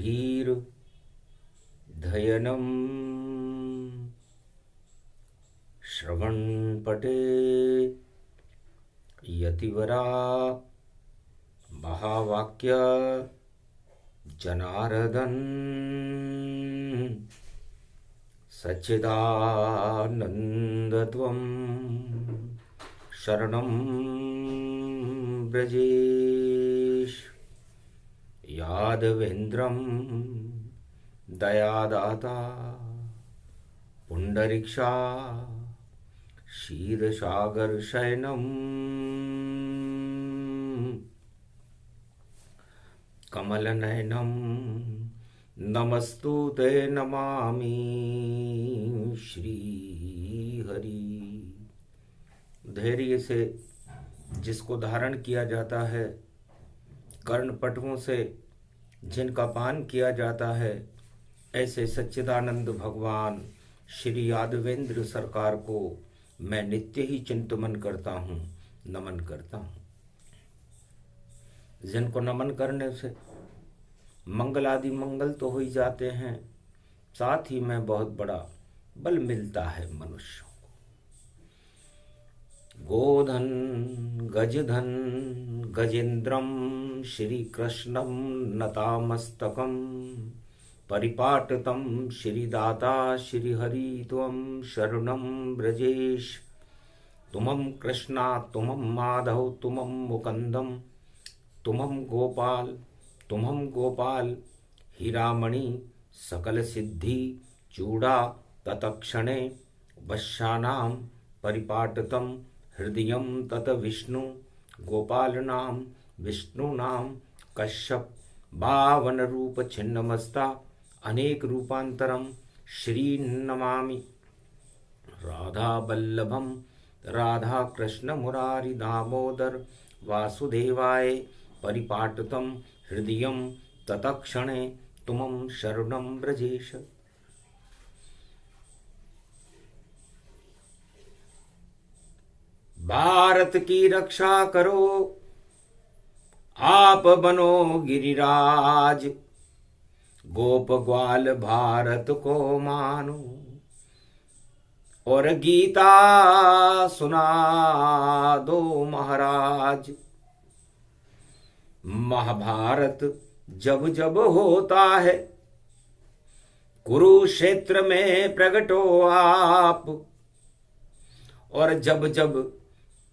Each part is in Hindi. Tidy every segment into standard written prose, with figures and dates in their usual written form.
धीर धयनम श्रवणपटे यतिवरा महावाक्य जनार्दन सच्चिदानन्दत्वं शरणं व्रजेश यादवेन्द्रं दयादाता पुंडरीक्षा क्षीरसागरशयनं कमलनयनं नमस्तुते नमामि श्रीहरि। धैर्य से जिसको धारण किया जाता है, कर्णपटुओं से जिनका पान किया जाता है, ऐसे सच्चिदानंद भगवान श्री यादवेंद्र सरकार को मैं नित्य ही चिंतन करता हूँ, नमन करता हूँ। जिनको नमन करने से मंगल आदि मंगल तो हो ही जाते हैं, साथ ही में बहुत बड़ा बल मिलता है मनुष्यों को। गोधन गजधन गजेंद्रम श्री कृष्णम नतामस्तकम परिपाटतम श्री दाता श्री हरि त्वं शरणं ब्रजेश। तुमं कृष्णा तुमं माधव तुमं मुकुंदम तुमं गोपाल हीरामणि सकल सिद्धि चूड़ा तत्क्षणे वश्यानां परिपाटतम हृदयं तत विष्णु गोपालनां विष्णुनां कश्यप बावन रूप छिन्नमस्ता अनेक रूपांतरम श्री नमामि। राधा वल्लभम राधा कृष्ण मुरारी दामोदर वासुदेवाय परिपाटतम हृदयं तत्क्षणे तुमं शरणं ब्रजेश। भारत की रक्षा करो आप बनो गिरिराज, गोप ग्वाल भारत को मानो और गीता सुना दो महाराज। महाभारत जब जब होता है कुरुक्षेत्र में प्रगटो आप, और जब जब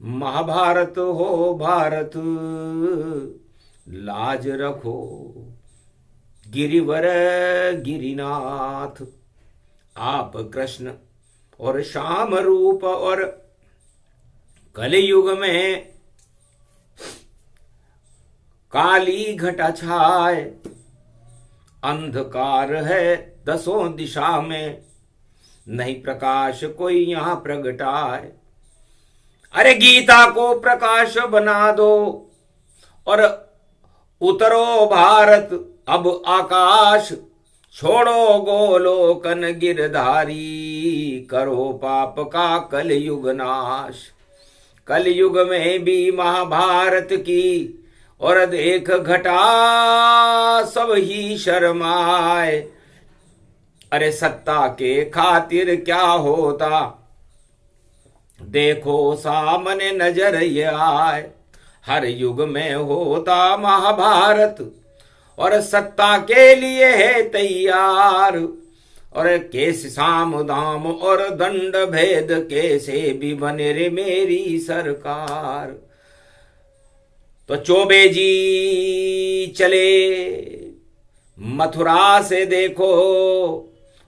महाभारत हो भारत लाज रखो गिरिवर गिरिनाथ। आप कृष्ण और श्याम रूप और कलयुग में काली घटा छाए, अंधकार है दसों दिशा में नहीं प्रकाश कोई यहाँ प्रगटाए। अरे गीता को प्रकाश बना दो और उतरो भारत अब आकाश, छोड़ो गोलोकन गिरधारी करो पाप का कलयुग नाश। कलयुग में भी महाभारत की और देख घटा सब ही शर्माए। अरे सत्ता के खातिर क्या होता देखो सामने नजर ये आए। हर युग में होता महाभारत और सत्ता के लिए है तैयार। और केस साम दाम और दंड भेद कैसे भी बने रे मेरी सरकार। तो चौबे जी चले मथुरा से देखो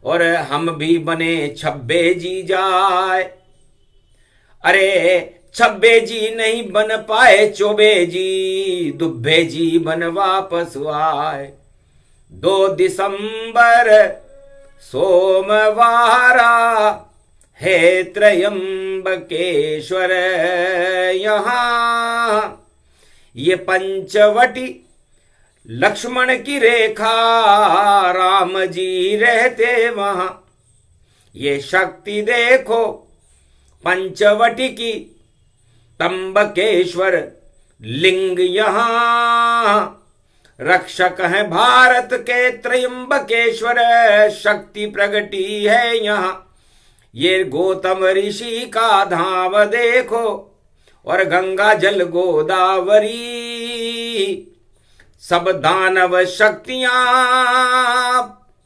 और हम भी बने छब्बे जी जाए। अरे छब्बे जी नहीं बन पाए चौबे जी, दुब्बे जी बन वापस आए। 2 दिसंबर सोमवारा है त्रयंबकेश्वर यहाँ। ये पंचवटी लक्ष्मण की रेखा राम जी रहते वहां। ये शक्ति देखो पंचवटी की तंबकेश्वर लिंग यहाँ। रक्षक है भारत के त्रयंबकेश्वर, शक्ति प्रगटी है यहाँ। ये गौतम ऋषि का धाम देखो और गंगा जल गोदावरी, सब दानव शक्तियां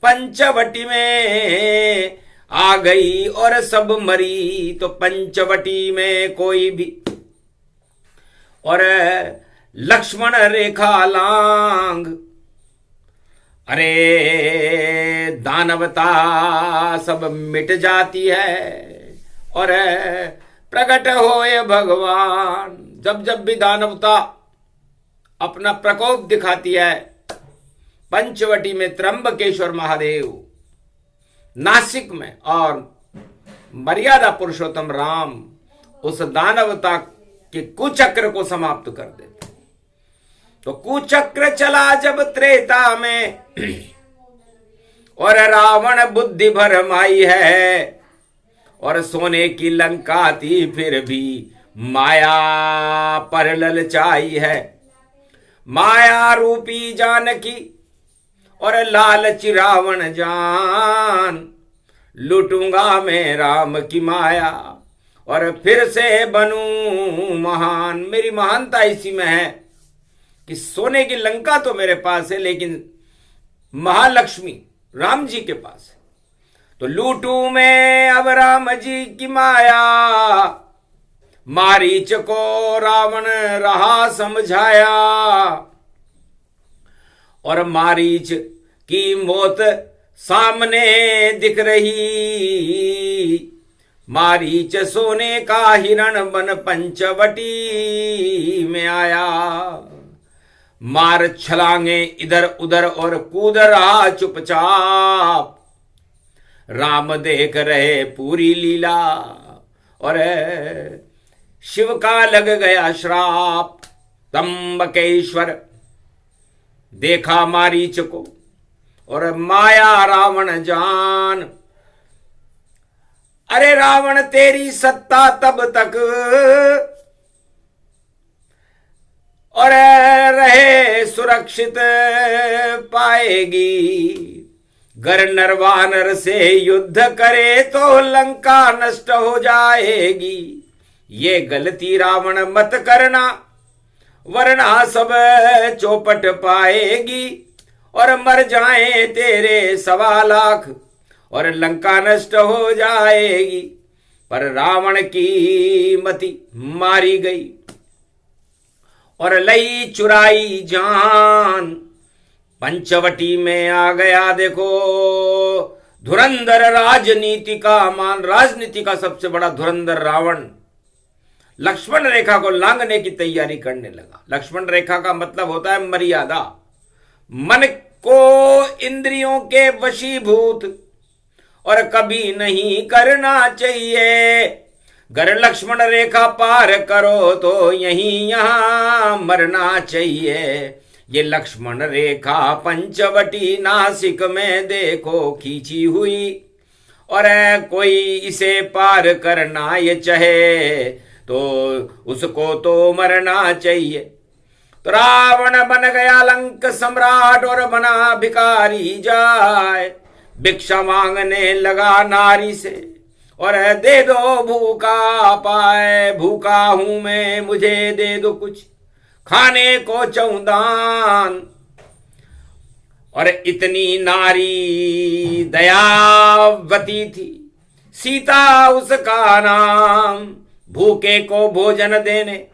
पंचवटी में आ गई और सब मरी। तो पंचवटी में कोई भी और लक्ष्मण रेखा लांग, अरे दानवता सब मिट जाती है और प्रकट होए भगवान। जब जब भी दानवता अपना प्रकोप दिखाती है, पंचवटी में त्र्यंबकेश्वर महादेव, नासिक में और मर्यादा पुरुषोत्तम राम उस दानवता के कुचक्र को समाप्त कर देते। तो कुचक्र चला जब त्रेता में और रावण बुद्धि भरमाई है, और सोने की लंका थी फिर भी माया पर ललचाई है। माया रूपी जानकी और लालची रावण जान, लूटूंगा मैं राम की माया और फिर से बनूं महान। मेरी महानता इसी में है कि सोने की लंका तो मेरे पास है, लेकिन महालक्ष्मी राम जी के पास है। तो लूटूं मैं अब राम जी की माया, मारीच को रावण रहा समझाया। और मारीच की मौत सामने दिख रही, मारीच सोने का हिरण बन पंचवटी में आया। मार छलांगे इधर उधर और कूद रहा चुपचाप, राम देख रहे पूरी लीला और शिव का लग गया श्राप। त्र्यंबकेश्वर देखा मारीच को और माया रावण जान। अरे रावण तेरी सत्ता तब तक और रहे सुरक्षित पाएगी, गर नरवानर से युद्ध करे तो लंका नष्ट हो जाएगी। ये गलती रावण मत करना, वरना सब चौपट पाएगी और मर जाए तेरे 1.25 लाख और लंका नष्ट हो जाएगी। पर रावण की मति मारी गई और लई चुराई जान। पंचवटी में आ गया देखो धुरंधर राजनीति का मान, राजनीति का सबसे बड़ा धुरंधर रावण लक्ष्मण रेखा को लांघने की तैयारी करने लगा। लक्ष्मण रेखा का मतलब होता है मर्यादा, मन को इंद्रियों के वशीभूत और कभी नहीं करना चाहिए। गर लक्ष्मण रेखा पार करो तो यहीं यहां मरना चाहिए। ये लक्ष्मण रेखा पंचवटी नासिक में देखो खींची हुई, और कोई इसे पार करना ये चाहे तो उसको तो मरना चाहिए। तो रावण बन गया लंक सम्राट और बना भिखारी जाए। भिक्षा मांगने लगा नारी से और दे दो भूखा पाए। भूखा हूं मैं, मुझे दे दो कुछ खाने को चौदान। और इतनी नारी दयावती थी सीता उसका नाम, भूखे को भोजन देने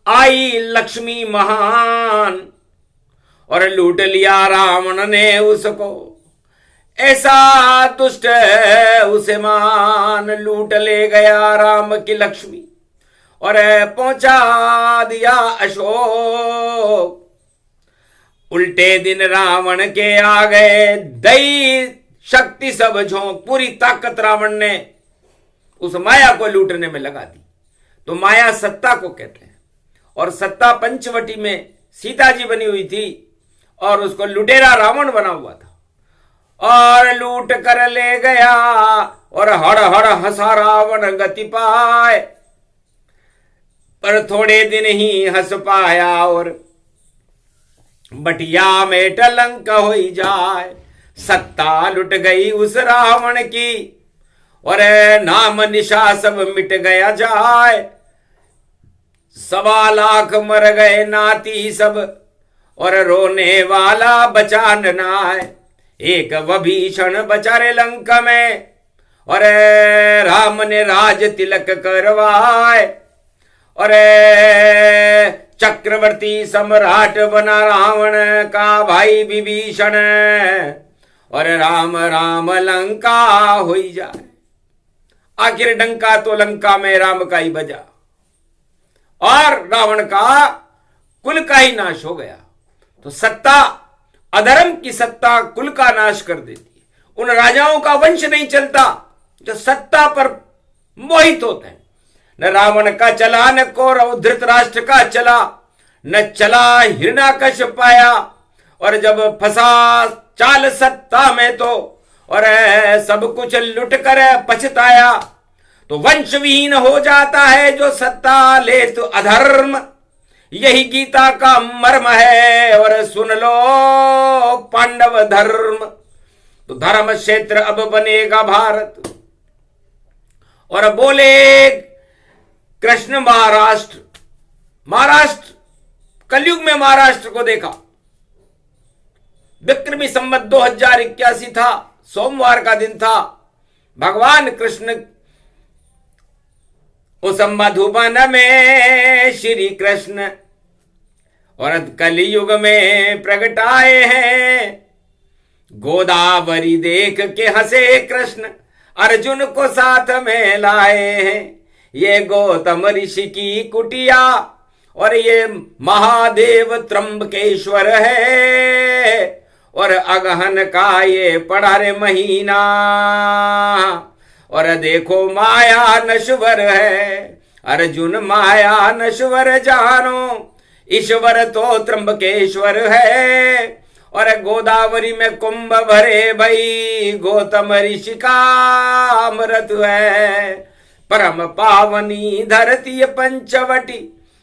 आई लक्ष्मी महान। और लूट लिया रावण ने उसको, ऐसा दुष्ट उसे मान। लूट ले गया राम की लक्ष्मी और पहुंचा दिया अशोक। उल्टे दिन रावण के आ गए दैवी शक्ति सब झोंक। पूरी ताकत रावण ने उस माया को लूटने में लगा दी। तो माया सत्ता को कहते हैं, और सत्ता पंचवटी में सीता जी बनी हुई थी और उसको लुटेरा रावण बना हुआ था और लूट कर ले गया। और हड़ हड़ हंसा रावण गति पाए, पर थोड़े दिन ही हंस पाया और बटिया में टलंक हो जाए। सत्ता लुट गई उस रावण की और नाम निशा सब मिट गया जाए। 1.25 लाख मर गए नाती सब और रोने वाला बचा न। एक विभीषण बचा रे लंका में और राम ने राज तिलक करवाए और चक्रवर्ती सम्राट बना रावण का भाई विभीषण और राम राम लंका हो जाए। आखिर डंका तो लंका में राम का ही बजा और रावण का कुल का ही नाश हो गया। तो सत्ता, अधर्म की सत्ता कुल का नाश कर देती है। उन राजाओं का वंश नहीं चलता जो सत्ता पर मोहित होते हैं। न रावण का चला, न कौरव धृतराष्ट्र का चला, न चला हिरण्याकश्यप पाया। और जब फंसा चाल सत्ता में तो और सब कुछ लुट कर पछताया। तो वंशविहीन हो जाता है जो सत्ता ले तो अधर्म। यही गीता का मर्म है और सुन लो पांडव धर्म। तो धर्म क्षेत्र अब बनेगा भारत। और बोले कृष्ण महाराष्ट्र, महाराष्ट्र कलयुग में महाराष्ट्र को देखा। विक्रमी संवत 2081 था, सोमवार का दिन था। भगवान कृष्ण उस मधुबन में श्री कृष्ण और कलयुग में प्रगटाए हैं। गोदावरी देख के हंसे कृष्ण, अर्जुन को साथ में लाए हैं। ये गौतम ऋषि की कुटिया और ये महादेव त्र्यंबकेश्वर है और अगहन का ये पड़ा रे महीना। और देखो माया नश्वर है, अर्जुन माया नश्वर जानो, ईश्वर तो त्र्यंबकेश्वर है। और गोदावरी में कुंभ भरे भई, गौतम ऋषि का अमृत है। परम पावनी धरती पंचवटी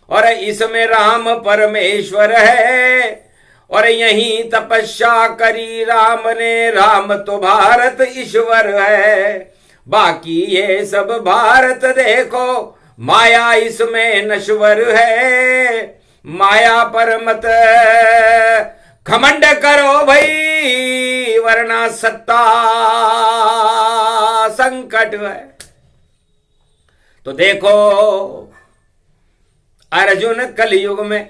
और इसमें राम परमेश्वर है। और यही तपस्या करी राम ने, राम तो भारत ईश्वर है। बाकी ये सब भारत देखो, माया इसमें नश्वर है। माया पर मत घमंड करो भाई, वरना सत्ता संकट है। तो देखो अर्जुन कलयुग में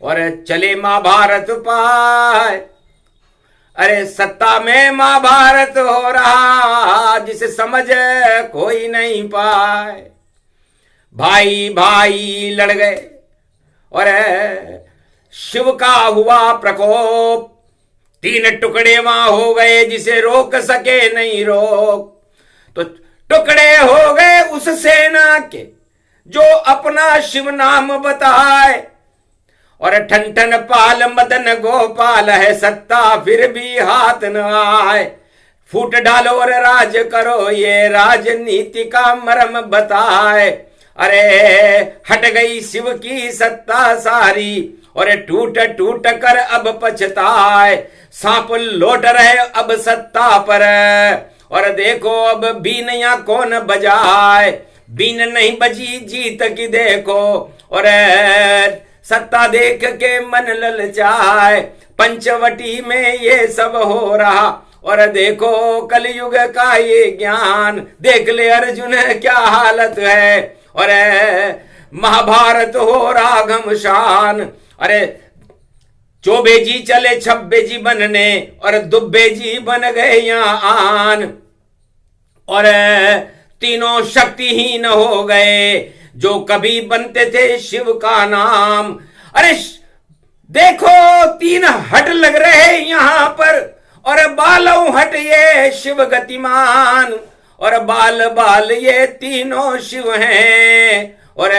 और चले महाभारत पाए। अरे सत्ता में महाभारत हो रहा, जिसे समझ कोई नहीं पाए। भाई भाई लड़ गए और शिव का हुआ प्रकोप। 3 टुकड़े वहां हो गए, जिसे रोक सके नहीं रोक। तो टुकड़े हो गए उस सेना के जो अपना शिव नाम बताए। और ठन ठन पाल मदन गोपाल है, सत्ता फिर भी हाथ न आए। फूट डालो और राज करो, ये राजनीति का मर्म बताए। अरे हट गई शिव की सत्ता सारी और टूट टूट कर अब पछताए। सांप लौट रहे अब सत्ता पर और देखो अब बीनिया कौन बजाए। बीन नहीं बजी जीत की देखो और सत्ता देख के मन ललचाए। पंचवटी में ये सब हो रहा और देखो कलयुग का ये ज्ञान। देख ले अर्जुन क्या हालत है और महाभारत हो रहा घमशान। अरे चौबे जी चले छब्बे जी बनने और दुब्बे जी बन गए यहाँ आन। और तीनों शक्तिहीन हो गए जो कभी बनते थे शिव का नाम। अरे देखो 3 हट लग रहे यहाँ पर और बालों हट ये शिव गतिमान। और बाल बाल ये तीनों शिव हैं और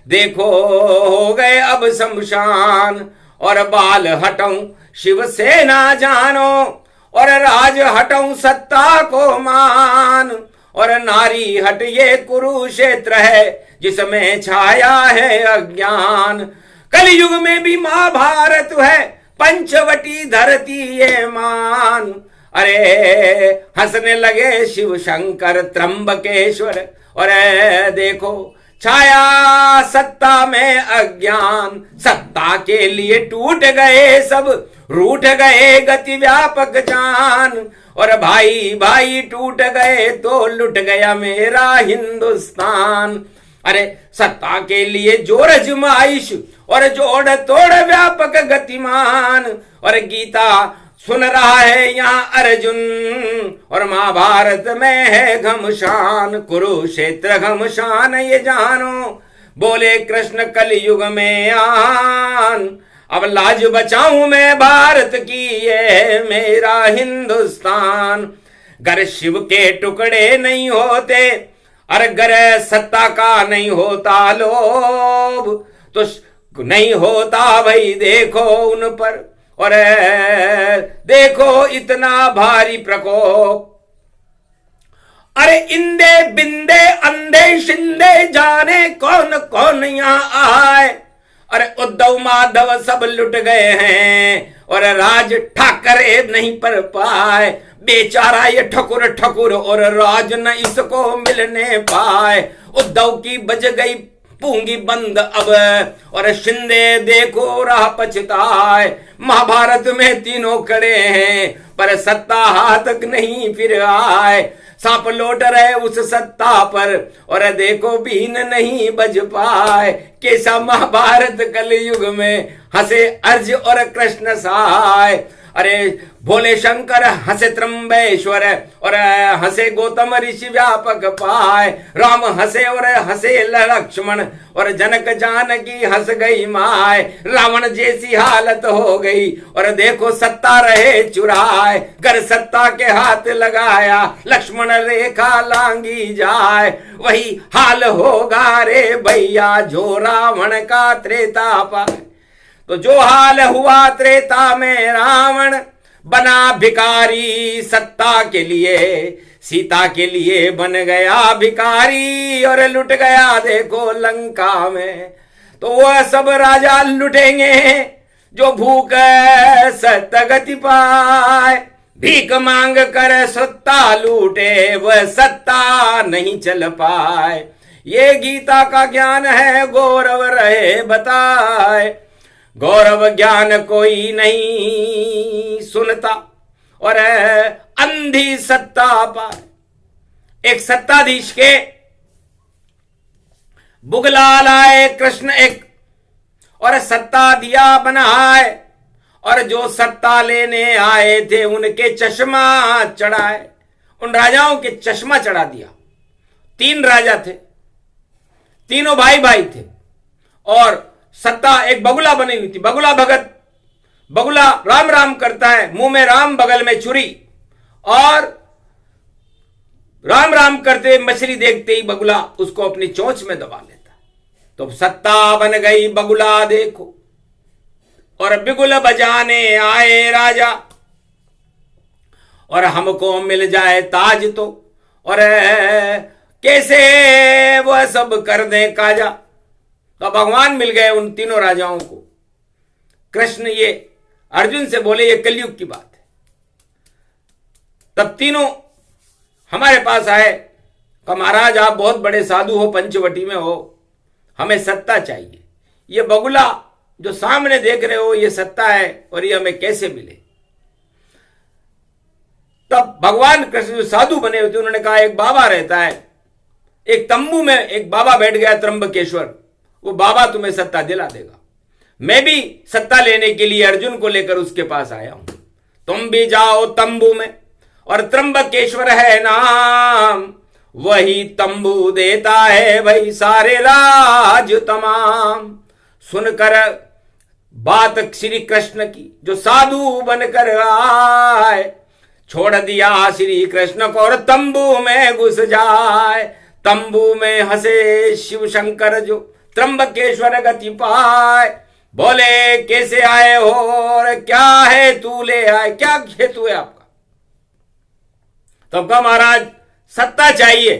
देखो हो गए अब शमशान। और बाल हटाऊं शिव से ना जानो और राज हटाऊं सत्ता को मान। और नारी हट ये कुरुक्षेत्र है जिसमें छाया है अज्ञान। कलयुग में भी महाभारत है, पंचवटी धरती ये मान। अरे हंसने लगे शिव शंकर त्र्यंबकेश्वर, और देखो छाया सत्ता में अज्ञान, सत्ता के लिए टूट गए सब, रूठ गए गति व्यापक जान। और भाई भाई टूट गए तो लुट गया मेरा हिंदुस्तान। अरे सत्ता के लिए जोर अजमाइश और जोड़ तोड़ व्यापक गतिमान। और गीता सुन रहा है यहाँ अर्जुन, और महाभारत में है घमशान, कुरुक्षेत्र घमशान ये जानो, बोले कृष्ण कलयुग में आन। अब लाज बचाऊं मैं भारत की, ये मेरा हिंदुस्तान। गर शिव के टुकड़े नहीं होते, अरे गर सत्ता का नहीं होता लोभ, तो नहीं होता भाई देखो उन पर, और देखो इतना भारी प्रकोप। अरे इंदे बिंदे अंधे शिंदे जाने कौन कौन यहाँ आए। अरे उद्धव माधव सब लुट गए हैं, और राज ठाकरे नहीं पर पाए। बेचारा ये ठकुर ठकुर और राज न इसको मिलने पाए। उद्धव की बज गई पूंगी बंद अब, और शिंदे देखो राह पछताए। महाभारत में तीनों खड़े हैं, पर सत्ता हाथ तक नहीं फिर आए। सांप लौट रहे उस सत्ता पर, और देखो बीन नहीं बज पाए। कैसा महाभारत कलयुग में हंसे अर्ज और कृष्ण सहाय। अरे भोले शंकर हंसे त्र्यंबेश्वर, और हंसे गौतम ऋषि व्यापक पाए। राम हंसे और हंसे लक्ष्मण, और जनक जानकी हंस गई माए। रावण जैसी हालत हो गई, और देखो सत्ता रहे चुराए। कर सत्ता के हाथ लगाया, लक्ष्मण रेखा लांगी जाए। वही हाल होगा रे भैया जो रावण का त्रेता पाए। तो जो हाल हुआ त्रेता में रावण, बना भिखारी सत्ता के लिए, सीता के लिए बन गया भिखारी, और लुट गया देखो लंका में। तो वह सब राजा लुटेंगे जो भूख सतगति पाए। भीख मांग कर सत्ता लूटे, वह सत्ता नहीं चल पाए। ये गीता का ज्ञान है गौरव रहे बताए। गौरव ज्ञान कोई नहीं सुनता, और अंधी सत्ता पाए। एक सत्ताधीश के बुगला लाए कृष्ण एक, और सत्ता दिया बनाए। और जो सत्ता लेने आए थे उनके चश्मा चढ़ाए। उन राजाओं के चश्मा चढ़ा दिया। 3 राजा थे, तीनों भाई भाई थे, और सत्ता एक बगुला बनी हुई थी। बगुला भगत, बगुला राम राम करता है, मुंह में राम बगल में छुरी, और राम राम करते मछली देखते ही बगुला उसको अपनी चोंच में दबा लेता। तो सत्ता बन गई बगुला देखो, और बिगुल बजाने आए राजा, और हमको मिल जाए ताज तो, और कैसे वह सब कर दे काजा। तो भगवान मिल गए उन तीनों राजाओं को। कृष्ण ये अर्जुन से बोले ये कलयुग की बात है। तब तीनों हमारे पास आए, कहा महाराज आप बहुत बड़े साधु हो, पंचवटी में हो, हमें सत्ता चाहिए। ये बगुला जो सामने देख रहे हो ये सत्ता है, और ये हमें कैसे मिले। तब भगवान कृष्ण जो साधु बने हुए थे उन्होंने कहा एक बाबा रहता है, एक तंबू में एक बाबा बैठ गया त्र्यंबकेश्वर, वो बाबा तुम्हें सत्ता दिला देगा। मैं भी सत्ता लेने के लिए अर्जुन को लेकर उसके पास आया हूं, तुम भी जाओ तंबू में, और त्र्यंबकेश्वर है नाम, वही तंबू देता है भाई सारे राज तमाम। सुनकर बात श्री कृष्ण की जो साधु बनकर आए, छोड़ दिया श्री कृष्ण को और तंबू में घुस जाए। तंबू में हंसे शिव शंकर जो त्र्यंबकेश्वर गति पाए, बोले कैसे आए हो और क्या है तू ले आए, क्या हेतु है आपका। तब कहा महाराज सत्ता चाहिए,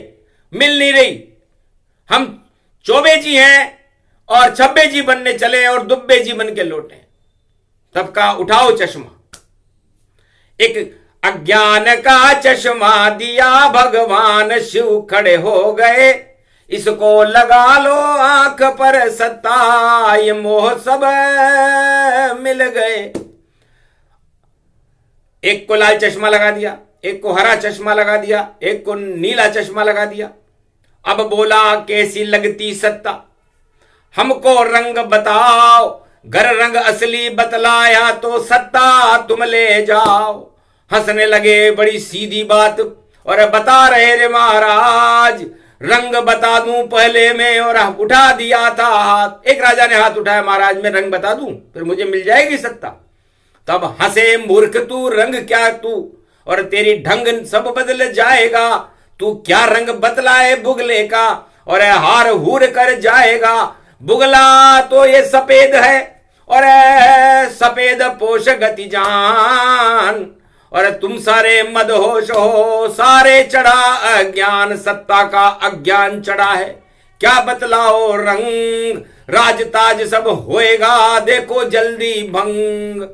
मिल नहीं रही, हम चौबे जी हैं और छब्बे जी बनने चले और दुब्बे जी बन के लौटे। तब का उठाओ चश्मा, एक अज्ञान का चश्मा दिया भगवान शिव, खड़े हो गए, इसको लगा लो आंख पर सत्ता, ये मोह सब मिल गए। एक को लाल चश्मा लगा दिया, एक को हरा चश्मा लगा दिया, एक को नीला चश्मा लगा दिया। अब बोला कैसी लगती सत्ता, हमको रंग बताओ, घर रंग असली बतलाया तो सत्ता तुम ले जाओ। हंसने लगे बड़ी सीधी बात और बता रहे रे महाराज, रंग बता दूं पहले में, और उठा दिया था हाथ। एक राजा ने हाथ उठाया, महाराज मैं रंग बता दूं फिर मुझे मिल जाएगी सत्ता। तब हंसे मूर्ख तू, रंग क्या तू, और तेरी ढंग सब बदल जाएगा। तू क्या रंग बतलाए बुगले का, और हार हूर कर जाएगा। बुगला तो ये सफेद है और सफेद पोष गति जान, और तुम सारे मदहोश हो, सारे चढ़ा अज्ञान, सत्ता का अज्ञान चढ़ा है। क्या बतलाओ रंग, राजताज सब होएगा देखो जल्दी भंग।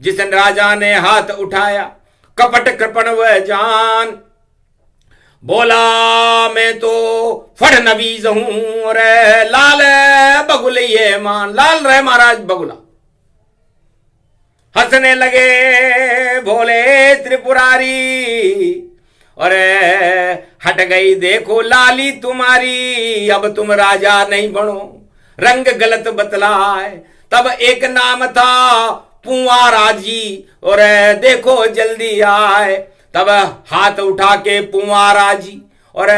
जिस राजा ने हाथ उठाया कपट कृपण वह जान, बोला मैं तो फड़नवीज हूं और लाल बगुल ये मान। लाल रहे महाराज बगुला। हंसने लगे भोले त्रिपुरारी, और हट गई देखो लाली तुम्हारी। अब तुम राजा नहीं बनो, रंग गलत बतलाए। तब एक नाम था पुआरा जी, और देखो जल्दी आए। तब हाथ उठा के पुआरा जी और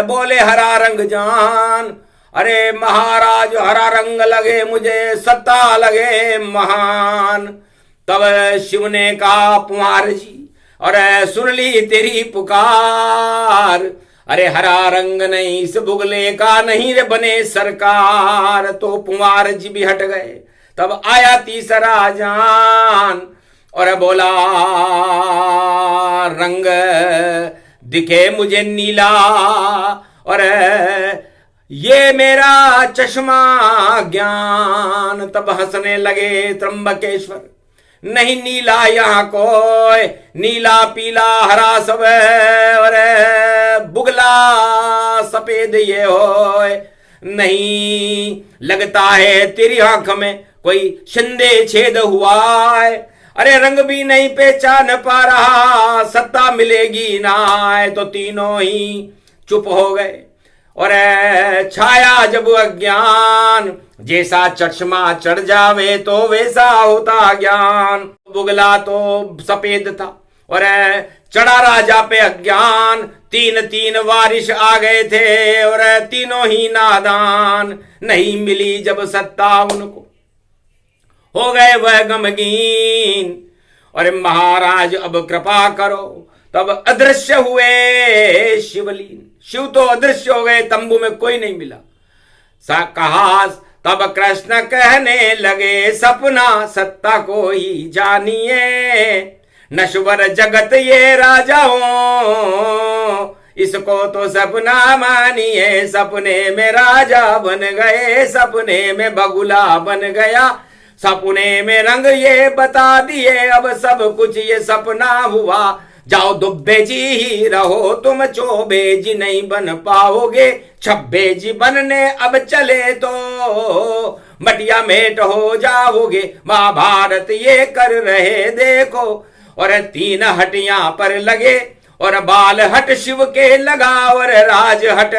बोले हरा रंग जान। अरे महाराज हरा रंग लगे मुझे, सत्ता लगे महान। तब शिव ने कहा पुआर जी, और सुन ली तेरी पुकार। अरे हरा रंग नहीं इस बुगले का, नहीं रे बने सरकार। तो पुआर जी भी हट गए। तब आया तीसरा जान और बोला रंग दिखे मुझे नीला, और ये मेरा चश्मा ज्ञान। तब हंसने लगे त्र्यंबकेश्वर, नहीं नीला यहाँ कोई, नीला पीला हरा सब, और बुगला सफेद ये हो। नहीं लगता है तेरी आंख में कोई शिंदे छेद हुआ है। अरे रंग भी नहीं पहचान पा रहा, सत्ता मिलेगी ना। तो तीनों ही चुप हो गए और छाया जब अज्ञान, जैसा चश्मा चढ़ जावे तो वैसा होता ज्ञान। बुगला तो सफेद था और चढ़ा राजा पे अज्ञान। तीन तीन वारिश आ गए थे और तीनों ही नादान। नहीं मिली जब सत्ता उनको, हो गए वह गमगीन। और महाराज अब कृपा करो। तब अदृश्य हुए शिवलीन, शिव तो अदृश्य हो गए, तंबू में कोई नहीं मिला। सा कहा तब कृष्ण कहने लगे, सपना सत्ता को ही जानिए। नश्वर जगत ये राजाओं, इसको तो सपना मानिए। सपने में राजा बन गए, सपने में बगुला बन गया, सपने में रंग ये बता दिए। अब सब कुछ ये सपना हुआ। जाओ दुब्बे जी ही रहो तुम, चौबे जी नहीं बन पाओगे। छब्बे जी बनने अब चले तो मटिया मेट हो जाओगे। महाभारत ये कर रहे देखो। और तीन हटियां पर लगे और बाल हट शिव के लगा, और राज हट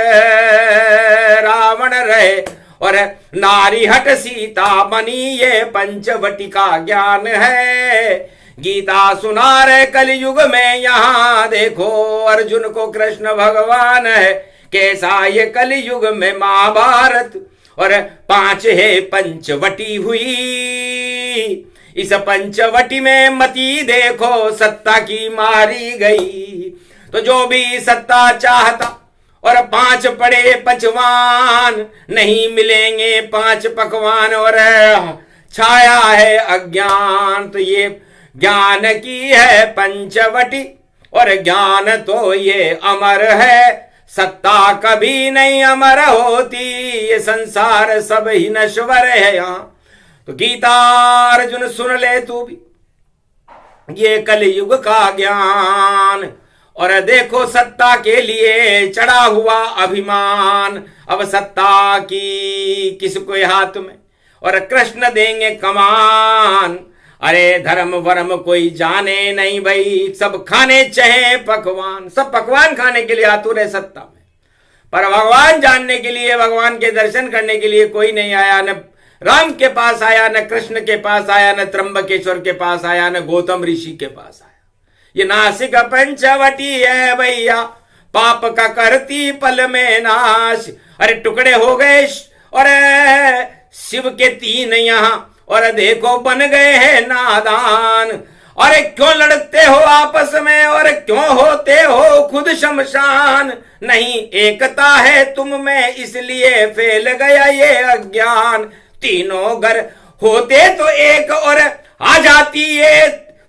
रावण रहे, और नारी हट सीता बनी। ये पंचवटी का ज्ञान है। गीता सुना रहे कलयुग में, यहाँ देखो अर्जुन को कृष्ण भगवान है। कैसा ये कलयुग में महाभारत, और पांच है पंचवटी हुई। इस पंचवटी में मती देखो, सत्ता की मारी गई। तो जो भी सत्ता चाहता और पांच पड़े पचवान, नहीं मिलेंगे पांच पकवान। और छाया है अज्ञान, तो ये ज्ञान की है पंचवटी, और ज्ञान तो ये अमर है। सत्ता कभी नहीं अमर होती, ये संसार सब ही नश्वर है यहाँ। तो गीता अर्जुन सुन ले तू भी, ये कलयुग का ज्ञान। और देखो सत्ता के लिए चढ़ा हुआ अभिमान, अब सत्ता की किसको हाथ में, और कृष्ण देंगे कमान। अरे धर्म वर्म कोई जाने नहीं भाई, सब खाने चाहे पकवान, सब पकवान खाने के लिए आतुर है सत्ता में, पर भगवान जानने के लिए, भगवान के दर्शन करने के लिए कोई नहीं आया। न राम के पास आया, न कृष्ण के पास आया, न त्र्यंबकेश्वर के पास आया, न गौतम ऋषि के पास आया। ये नासिक पंचवटी है भैया, पाप का करती पल में नाश। अरे टुकड़े हो गए और शिव के 3 यहाँ, और देखो बन गए हैं नादान। अरे क्यों लड़ते हो आपस में, और क्यों होते हो खुद शमशान। नहीं एकता है तुम में, इसलिए फैल गया ये अज्ञान। तीनों घर होते तो एक, और आ जाती ये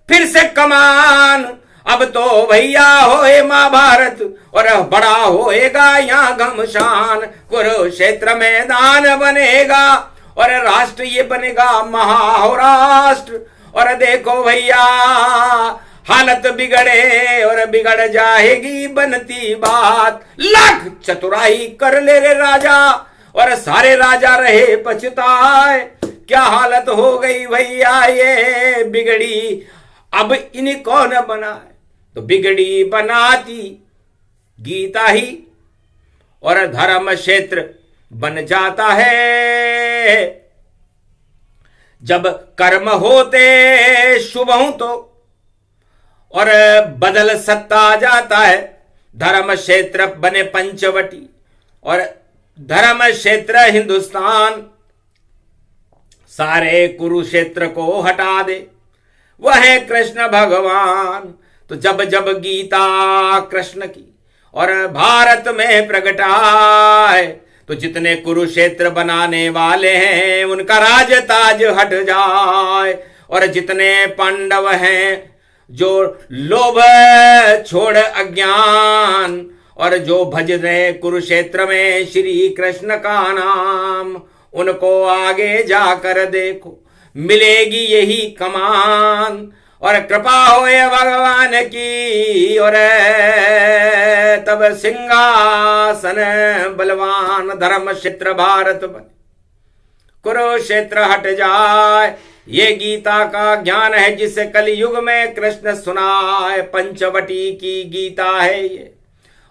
फिर से कमान। अब तो भैया होए महाभारत, और बड़ा होएगा यहाँ घमशान। कुरुक्षेत्र मैदान बनेगा, और राष्ट्र ये बनेगा महाराष्ट्र। और देखो भैया हालत बिगड़े, और बिगड़ जाएगी बनती बात। लाख चतुराई कर ले रे राजा, और सारे राजा रहे पछताए। क्या हालत हो गई भैया ये बिगड़ी, अब इन्हें कौन बनाए। तो बिगड़ी बनाती गीता ही, और धर्म क्षेत्र बन जाता है। जब कर्म होते शुभ हूं तो, और बदल सत्ता आ जाता है। धर्म क्षेत्र बने पंचवटी, और धर्म क्षेत्र हिंदुस्तान। सारे कुरुक्षेत्र को हटा दे, वह है कृष्ण भगवान। तो जब जब गीता कृष्ण की और भारत में प्रगटाए, तो जितने कुरुक्षेत्र बनाने वाले हैं उनका राज ताज हट जाए। और जितने पांडव हैं जो लोभ छोड़ अज्ञान, और जो भज रहे कुरुक्षेत्र में श्री कृष्ण का नाम, उनको आगे जाकर देखो मिलेगी यही कमान। और कृपा होए भगवान की, और तब सिंहासन बलवान। धर्म क्षेत्र भारत बने, कुरुक्षेत्र हट जाए। ये गीता का ज्ञान है जिसे कलयुग में कृष्ण सुनाए। पंचवटी की गीता है ये,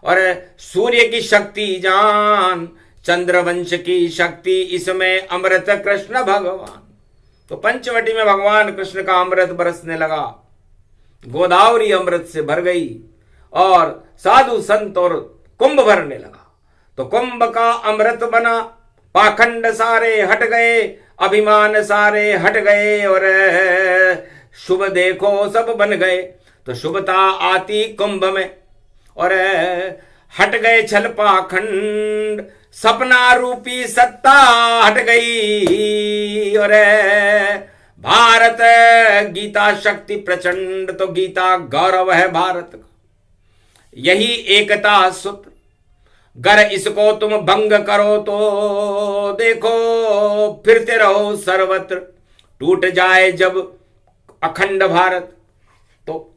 और सूर्य की शक्ति जान, चंद्रवंश की शक्ति इसमें अमृत कृष्ण भगवान। तो पंचवटी में भगवान कृष्ण का अमृत बरसने लगा, गोदावरी अमृत से भर गई, और साधु संत और कुंभ भरने लगा। तो कुंभ का अमृत बना, पाखंड सारे हट गए, अभिमान सारे हट गए, और शुभ देखो सब बन गए। तो शुभता आती कुंभ में, और हट गए छल पाखंड। सपना रूपी सत्ता हट गई, और भारत गीता शक्ति प्रचंड। तो गीता गौरव है भारत का, यही एकता सूत्र। गर इसको तुम भंग करो तो देखो फिरते रहो सर्वत्र। टूट जाए जब अखंड भारत, तो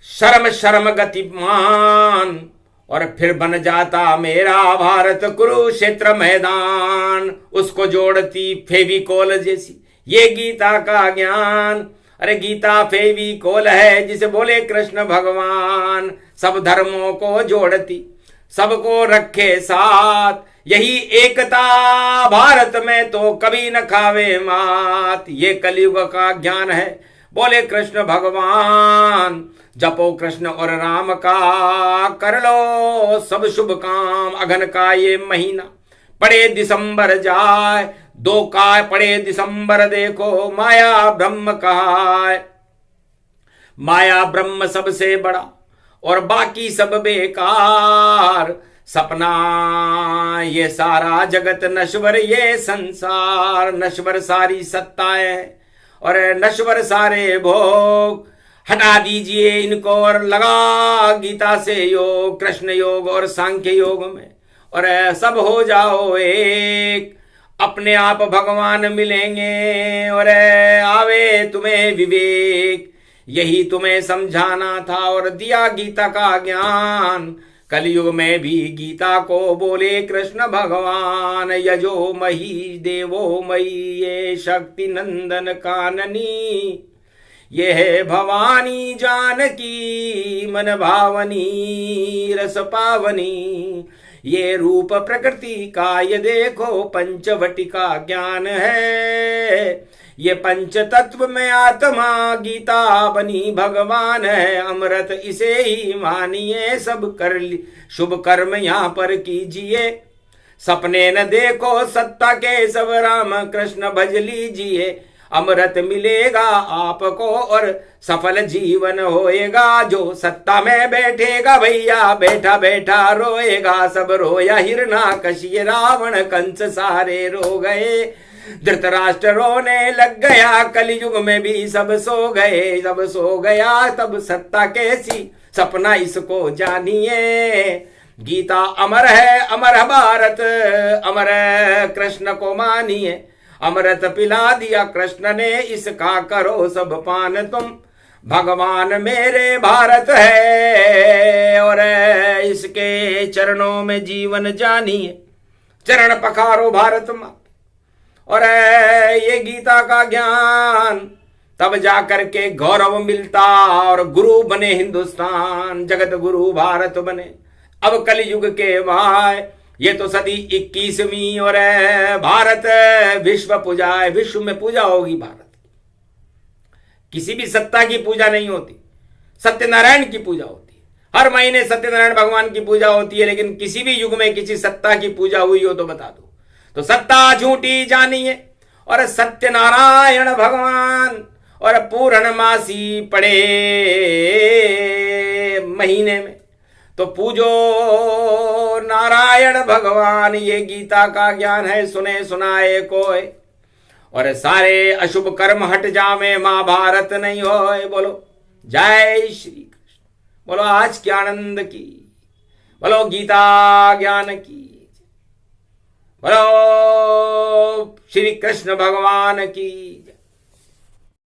शर्म शर्म गतिमान, और फिर बन जाता मेरा भारत कुरुक्षेत्र मैदान। उसको जोड़ती फेविकोल जैसी ये गीता का ज्ञान। अरे गीता फेविकोल है जिसे बोले कृष्ण भगवान। सब धर्मों को जोड़ती, सबको रखे साथ। यही एकता भारत में तो कभी न खावे मात। ये कलयुग का ज्ञान है बोले कृष्ण भगवान। जपो कृष्ण और राम का, कर लो सब शुभ काम। अगन का ये महीना पड़े दिसंबर जाए, 2 का पड़े दिसंबर देखो माया ब्रह्म कहा। माया ब्रह्म सबसे बड़ा और बाकी सब बेकार। सपना ये सारा जगत नश्वर, ये संसार नश्वर, सारी सत्ताएं और नश्वर सारे भोग। हटा दीजिए इनको और लगा गीता से योग, कृष्ण योग और सांख्य योग में, और सब हो जाओ एक। अपने आप भगवान मिलेंगे और आवे तुम्हें विवेक। यही तुम्हें समझाना था और दिया गीता का ज्ञान। कलयुग में भी गीता को बोले कृष्ण भगवान, यजो मही देवो मही ये शक्ति नंदन काननी। ये है भवानी जानकी मन भावनी रस पावनी। ये रूप प्रकृति का ये देखो पंचवटिका ज्ञान है। ये पंच तत्व में आत्मा गीता बनी भगवान है। अमृत इसे ही मानिए सब कर शुभ कर्म यहाँ पर कीजिए। सपने न देखो सत्ता के सब राम कृष्ण भज लीजिए। अमृत मिलेगा आपको और सफल जीवन होएगा। जो सत्ता में बैठेगा भैया बैठा बैठा रोएगा। सब रोया हिरण्यकश्यप रावण कंस सारे रो गए। धृतराष्ट्र रोने लग गया। कलयुग में भी सब सो गए। सब सो गया तब सत्ता कैसी सपना इसको जानिए। गीता अमर है अमर भारत अमर कृष्ण को मानिए। अमृत पिला दिया कृष्ण ने इसका करो सब पान तुम। भगवान मेरे भारत है और इसके चरणों में जीवन जानिए। चरण पखारो भारत माँ और ये गीता का ज्ञान तब जाकर के गौरव मिलता और गुरु बने हिंदुस्तान। जगत गुरु भारत बने। अब कलयुग के भाई ये तो सदी 21वीं और भारत विश्व पूजा है। विश्व में पूजा होगी भारत। किसी भी सत्ता की पूजा नहीं होती, सत्यनारायण की पूजा होती है। हर महीने सत्यनारायण भगवान की पूजा होती है। लेकिन किसी भी युग में किसी सत्ता की पूजा हुई हो तो बता दो। तो सत्ता झूठी जानिए और सत्यनारायण भगवान और पूर्णमासी पड़े महीने में तो पूजो नारायण भगवान। ये गीता का ज्ञान है सुने सुनाए कोई और सारे अशुभ कर्म हट जावे महाभारत नहीं होए। बोलो जय श्री कृष्ण। बोलो आज के आनंद की। बोलो गीता ज्ञान की। बोलो श्री कृष्ण भगवान की।